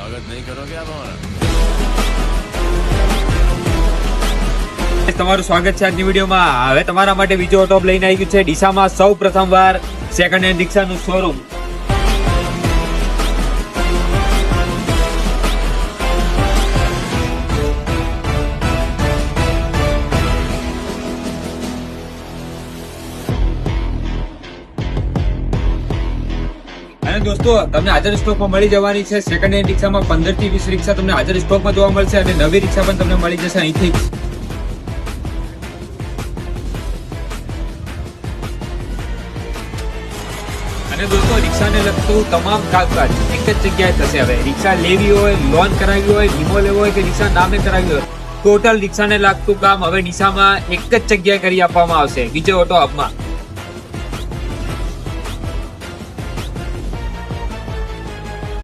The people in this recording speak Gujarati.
स्वागत नहीं करोगे आप हमारा? તમારું સ્વાગત છે આજની વિડીયોમાં. હવે તમારા માટે બીજો ટોપ લઈને આવી ગયું છે ડીસામાં સૌ પ્રથમવાર સેકન્ડ હેન્ડ રિક્ષાનું શોરૂમ. અને દોસ્તો તમને હાજર સ્ટોકમાં મળી જવાની છે સેકન્ડ હેન્ડ રિક્ષામાં 15 થી 20 રિક્ષા તમને હાજર સ્ટોકમાં જોવા મળશે અને નવી રિક્ષા પણ તમને મળી જશે અહીંથી. અને દોસ્તો રિક્ષાને લગતું તમામ કામકાજ એક જ જગ્યાએ થશે. હવે રિક્ષા લેવી હોય, લોન કરાવવી હોય, વીમો લેવો હોય કે રિક્ષા નામે કરાવવી હોય, ટોટલ રિક્ષાને લાગતું કામ હવે ડીસામાં એક જ જગ્યાએ કરી આપવામાં આવશે, વિજય ઓટો હબમાં.